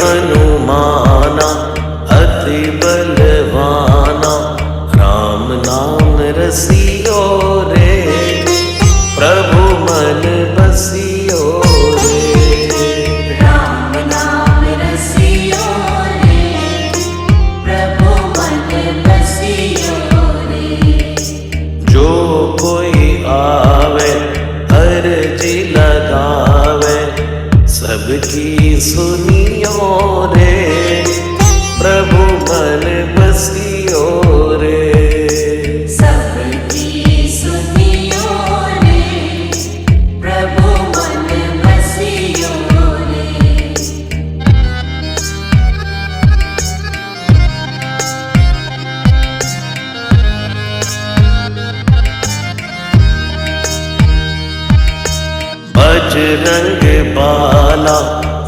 हनुमाना अति बलवाना, राम नाम रसियो रे, प्रभु मन बसियो रे। राम नाम रसियो रे, प्रभु मन बसियो रे। जो कोई आवे अर्जी लगावे, सबकी सुनियो रे, प्रभु मन बसियो रे। सबकी सुनियो रे, प्रभु मन बसियो रे। बजरंग बाला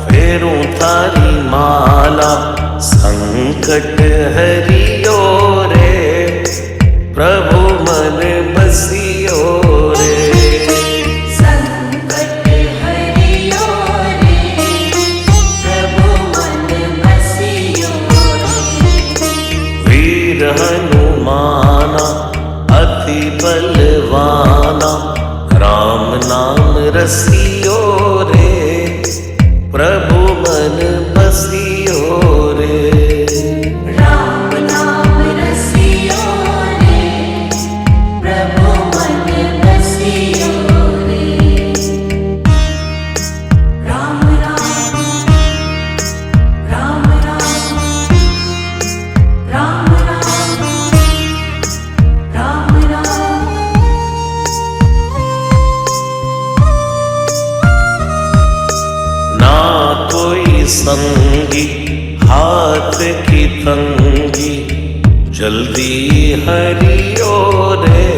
फेरूं थारी माला, संकट हरियो रे, प्रभु मन बसियो रे। संकट हरियो रे, प्रभु मन बसियो रे। वीर हनुमाना अति बलवाना, राम नाम रसियो रे, प्रभु मन बसियो रे। राम नाम रसियो रे, प्रभु मन बसियो रे। राम राम राम राम, राम राम राम राम। ना कोई संगी हाथ की तंगी, जल्दी हरियो रे,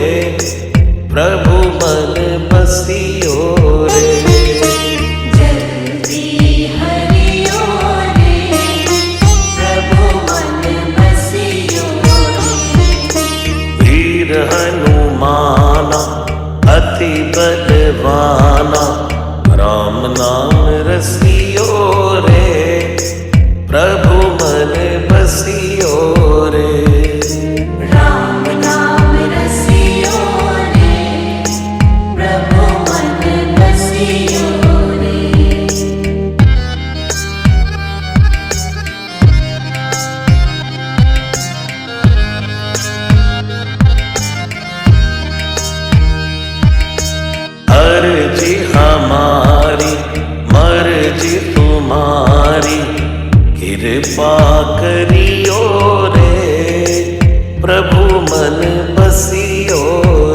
प्रभु मन बसियो रे। जल्दी हरियो रे, प्रभु मन बसियो रे। वीर हनुमाना अति बलवाना, राम नाम रसियो रे, प्रभु मन बसियो रे। राम नाम रसियो रे, प्रभु मन बसियो रे। अर्जी हमारी मर्जी तुम्हारी, कृपा करियो रे, प्रभु मन बसियो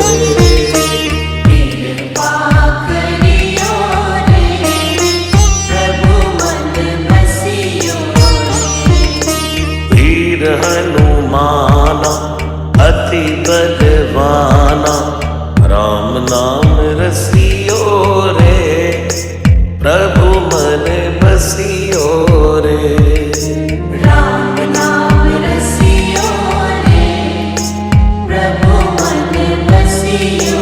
रे। कृपा करियो रे, प्रभु मन बसियो रे। वीर हनुमाना अति बलवाना, राम नाम रसियो रे, प्रभु मन बसियो रे। राम नाम रसियो रे, प्रभु मन बसियो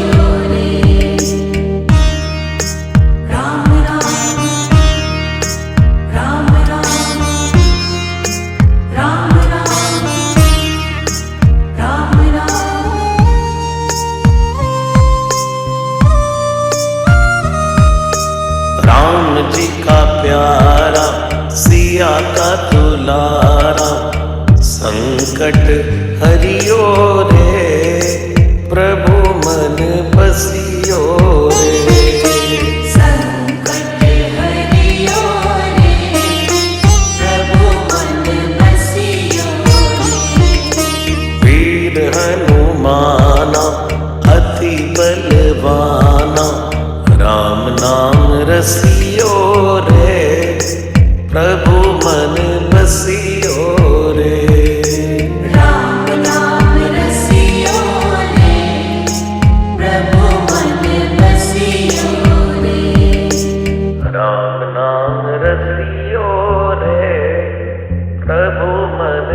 रे। राम राम राम राम, राम राम राम राम। राम जी का प्यारा सिया का दुलारा, संकट हरियो रे, प्रभु मन बसियो रे। संकट हरियो रे, प्रभु मन बसियो रे। वीर हनुमाना अति बलवाना, राम नाम रसियो रे, प्रभु मन बसियो रे। राम नाम रसियो रे, प्रभु मन बसियो रे। राम नाम रसियो रे, प्रभु मन